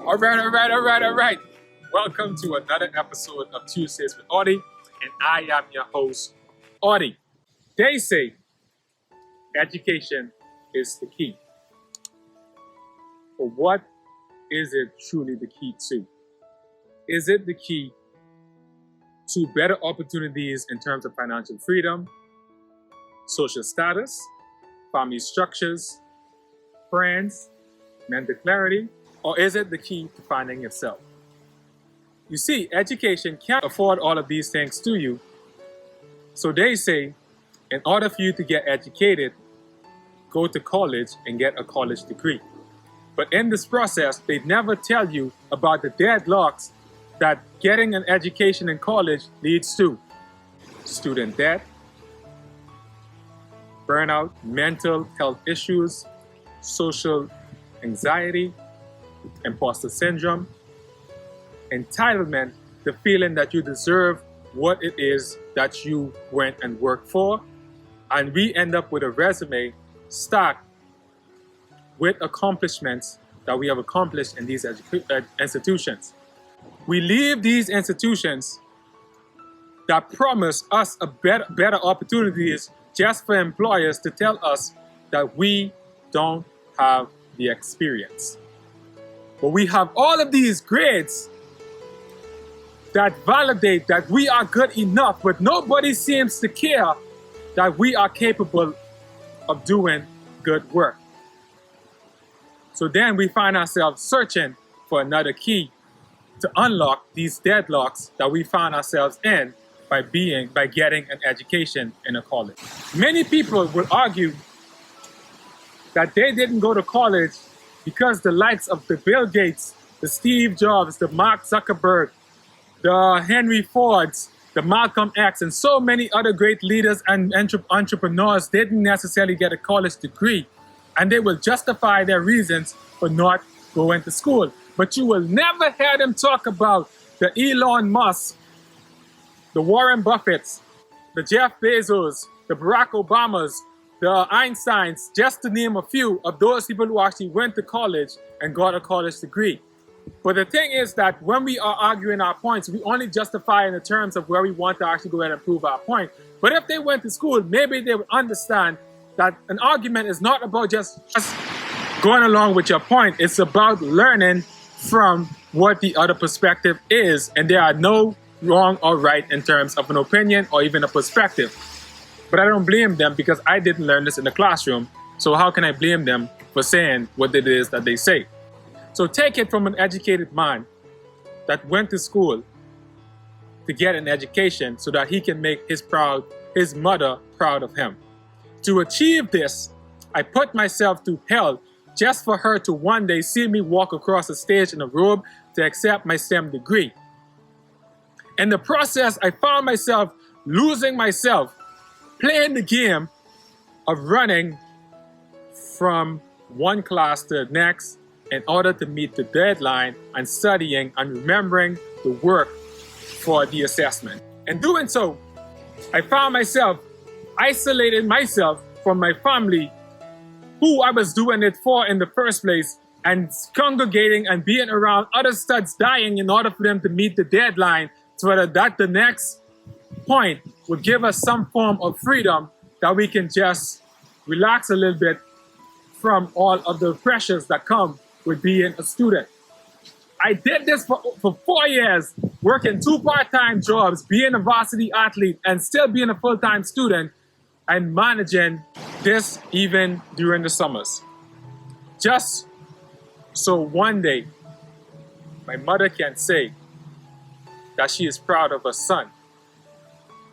All right. Welcome to another episode of Tuesdays with Audi, and I am your host, Audi. They say education is the key. But what is it truly the key to? Is it the key to better opportunities in terms of financial freedom, social status, family structures, friends, mental clarity, or is it the key to finding yourself? You see, education can't afford all of these things to you. So they say, in order for you to get educated, go to college and get a college degree. But in this process, they never tell you about the deadlocks that getting an education in college leads to. Student debt, burnout, mental health issues, social anxiety, imposter syndrome, entitlement, the feeling that you deserve what it is that you went and worked for, and we end up with a resume stacked with accomplishments that we have accomplished in these institutions. We leave these institutions that promise us a better opportunities just for employers to tell us that we don't have the experience. But we have all of these grades that validate that we are good enough, but nobody seems to care that we are capable of doing good work. So then we find ourselves searching for another key to unlock these deadlocks that we find ourselves in by getting an education in a college. Many people will argue that they didn't go to college because the likes of the Bill Gates, the Steve Jobs, the Mark Zuckerberg, the Henry Fords, the Malcolm X, and so many other great leaders and entrepreneurs didn't necessarily get a college degree. And they will justify their reasons for not going to school. But you will never hear them talk about the Elon Musk, the Warren Buffetts, the Jeff Bezos, the Barack Obamas, the Einsteins, just to name a few of those people who actually went to college and got a college degree. But the thing is that when we are arguing our points, we only justify in the terms of where we want to actually go ahead and prove our point. But if they went to school, maybe they would understand that an argument is not about just going along with your point. It's about learning from what the other perspective is. And there are no wrong or right in terms of an opinion or even a perspective. But I don't blame them because I didn't learn this in the classroom. So how can I blame them for saying what it is that they say? So take it from an educated man that went to school to get an education so that he can make his mother proud of him. To achieve this, I put myself through hell just for her to one day see me walk across the stage in a robe to accept my STEM degree. In the process, I found myself losing myself, playing the game of running from one class to the next in order to meet the deadline and studying and remembering the work for the assessment. In doing so, I found myself isolating myself from my family, who I was doing it for in the first place, and congregating and being around other studs dying in order for them to meet the deadline, so that the next point would give us some form of freedom that we can just relax a little bit from all of the pressures that come with being a student. I did this for 4 years, working 2 part-time jobs, being a varsity athlete, and still being a full-time student, and managing this even during the summers. Just so one day, my mother can say that she is proud of her son.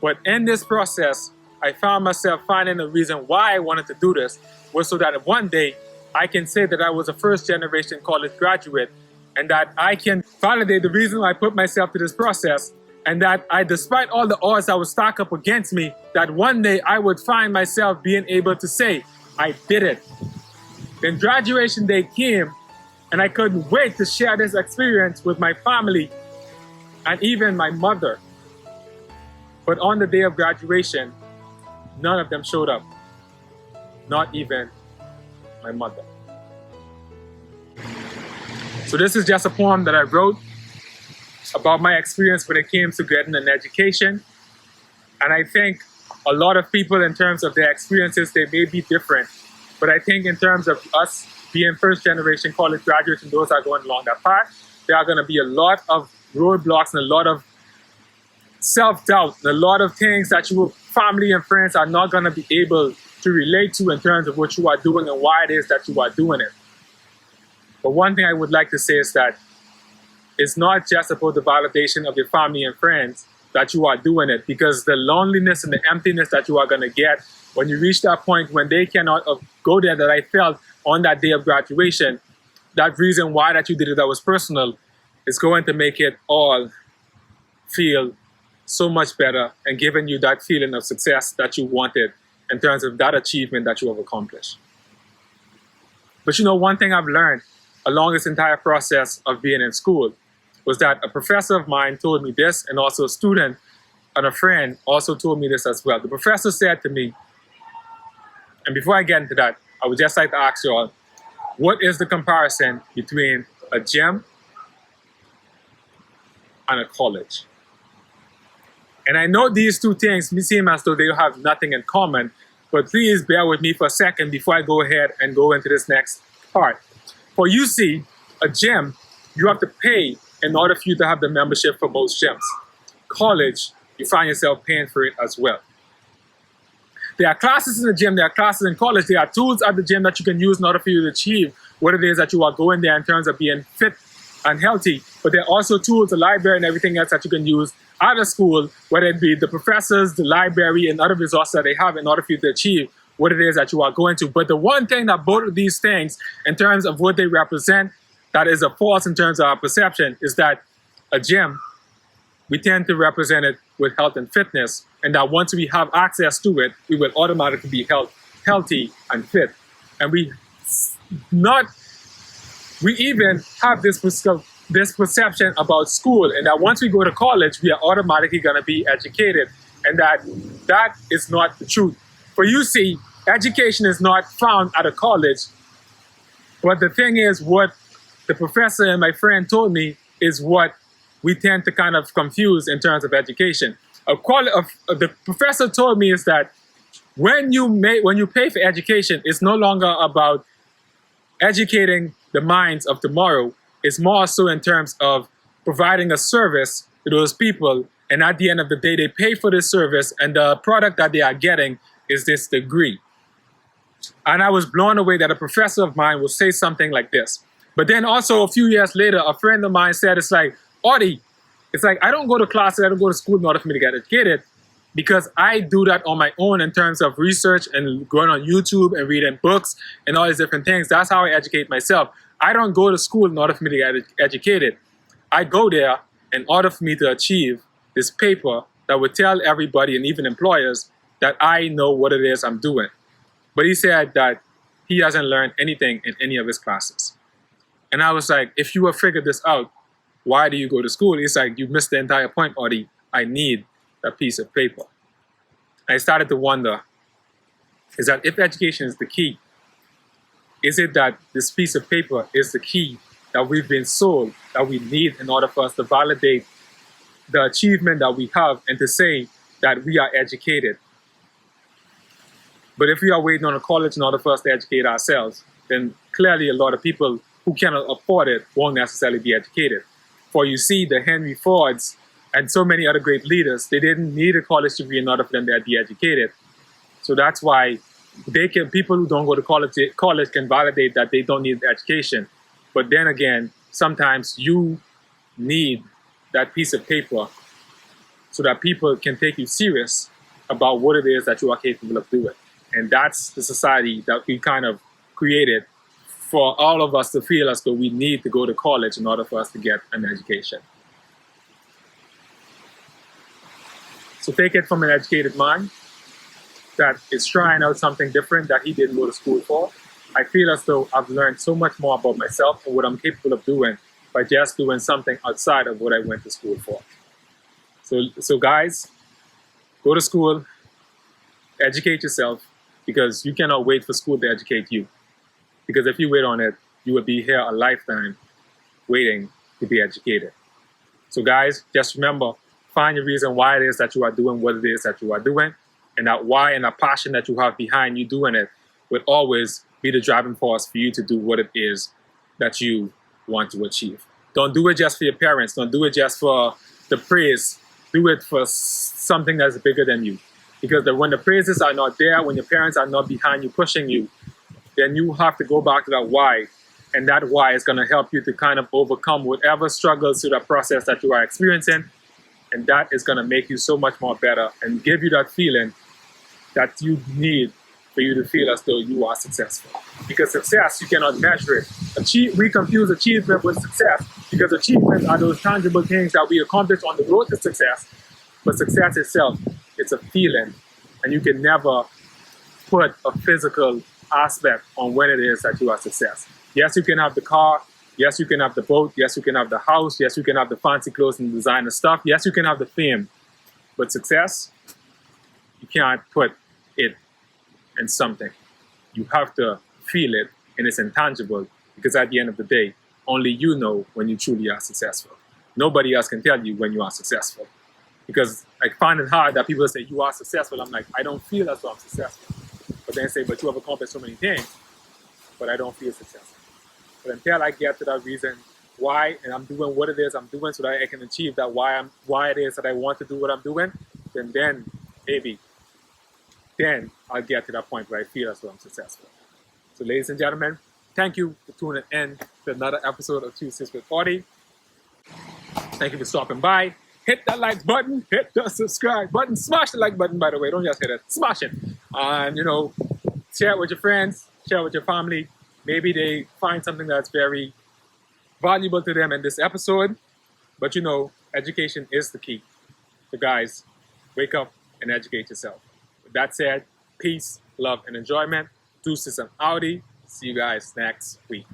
But in this process, I found myself finding a reason why I wanted to do this was so that one day I can say that I was a first-generation college graduate, and that I can validate the reason why I put myself through this process, and that despite all the odds that would stack up against me, that one day I would find myself being able to say, I did it. Then graduation day came, and I couldn't wait to share this experience with my family and even my mother. But on the day of graduation, none of them showed up. Not even my mother. So this is just a poem that I wrote about my experience when it came to getting an education. And I think a lot of people, in terms of their experiences, they may be different. But I think in terms of us being first generation college graduates and those that are going along that path, there are going to be a lot of roadblocks and a lot of self-doubt and a lot of things that your family and friends are not going to be able to relate to in terms of what you are doing and why it is that you are doing it. But one thing I would like to say is that it's not just about the validation of your family and friends that you are doing it, because the loneliness and the emptiness that you are going to get when you reach that point when they cannot go there, that I felt on that day of graduation, that reason why that you did it that was personal, is going to make it all feel so much better and giving you that feeling of success that you wanted in terms of that achievement that you have accomplished. But you know, one thing I've learned along this entire process of being in school was that a professor of mine told me this, and also a student and a friend also told me this as well. The professor said to me, and before I get into that, I would just like to ask you all, what is the comparison between a gym and a college? And I know these two things may seem as though they have nothing in common, but please bear with me for a second before I go ahead and go into this next part. For you see, a gym, you have to pay in order for you to have the membership for most gyms. College, you find yourself paying for it as well. There are classes in the gym, there are classes in college, there are tools at the gym that you can use in order for you to achieve what it is that you are going there in terms of being fit and healthy. But there are also tools, the library and everything else that you can use out of school, whether it be the professors, the library, and other resources that they have in order for you to achieve what it is that you are going to. But the one thing that both of these things, in terms of what they represent, that is a false in terms of our perception, is that a gym, we tend to represent it with health and fitness, and that once we have access to it, we will automatically be healthy and fit. And we even have this perception about school, and that once we go to college, we are automatically going to be educated, and that is not the truth. For you see, education is not found at a college, but the thing is, what the professor and my friend told me is what we tend to kind of confuse in terms of education. The professor told me is that when you pay for education, it's no longer about educating the minds of tomorrow. It's more so in terms of providing a service to those people, and at the end of the day, they pay for this service, and the product that they are getting is this degree. And I was blown away that a professor of mine would say something like this. But then also a few years later, a friend of mine said, it's like, Audi, it's like, I don't go to classes, I don't go to school in order for me to get educated, because I do that on my own in terms of research and going on YouTube and reading books and all these different things. That's how I educate myself. I don't go to school in order for me to get educated. I go there in order for me to achieve this paper that would tell everybody and even employers that I know what it is I'm doing. But he said that he hasn't learned anything in any of his classes. And I was like, if you have figured this out, why do you go to school? He's like, you missed the entire point, Audi. I need that piece of paper. I started to wonder, is that if education is the key, is it that this piece of paper is the key that we've been sold, that we need in order for us to validate the achievement that we have and to say that we are educated? But if we are waiting on a college in order for us to educate ourselves, then clearly a lot of people who cannot afford it won't necessarily be educated. For you see, the Henry Fords and so many other great leaders, they didn't need a college degree in order for them to be educated. So that's why people who don't go to college can validate that they don't need the education. But then again, sometimes you need that piece of paper so that people can take you serious about what it is that you are capable of doing. And that's the society that we kind of created for all of us to feel as though we need to go to college in order for us to get an education. So take it from an educated mind that is trying out something different that he didn't go to school for. I feel as though I've learned so much more about myself and what I'm capable of doing by just doing something outside of what I went to school for. So guys, go to school, educate yourself, because you cannot wait for school to educate you. Because if you wait on it, you will be here a lifetime waiting to be educated. So guys, just remember, find your reason why it is that you are doing what it is that you are doing, and that why and that passion that you have behind you doing it would always be the driving force for you to do what it is that you want to achieve. Don't do it just for your parents. Don't do it just for the praise. Do it for something that's bigger than you. Because when the praises are not there, when your parents are not behind you, pushing you, then you have to go back to that why. And that why is going to help you to kind of overcome whatever struggles through that process that you are experiencing. And that is going to make you so much more better and give you that feeling that you need for you to feel as though you are successful. Because success, you cannot measure it. We confuse achievement with success, because achievements are those tangible things that we accomplish on the road to success. But success itself, it's a feeling, and you can never put a physical aspect on when it is that you are success. Yes, you can have the car. Yes, you can have the boat. Yes, you can have the house. Yes, you can have the fancy clothes and designer stuff. Yes, you can have the fame. But success, you can't put it in something. You have to feel it, and it's intangible, because at the end of the day, only you know when you truly are successful. Nobody else can tell you when you are successful. Because I find it hard that people say you are successful. I'm like, I don't feel as though I'm successful. But then they say, but you have accomplished so many things, but I don't feel successful. But until I get to that reason why, and I'm doing what it is I'm doing so that I can achieve that why it is that I want to do what I'm doing, then maybe, then I'll get to that point where I feel as though I'm successful. So ladies and gentlemen, thank you for tuning in to another episode of Tuesdays with Audi. Thank you for stopping by. Hit that like button, hit the subscribe button, smash the like button, by the way, don't just hit it, smash it. And share it with your friends, share it with your family. Maybe they find something that's very valuable to them in this episode. But education is the key. So guys, wake up and educate yourself. With that said, peace, love, and enjoyment. Deuces and Audi. See you guys next week.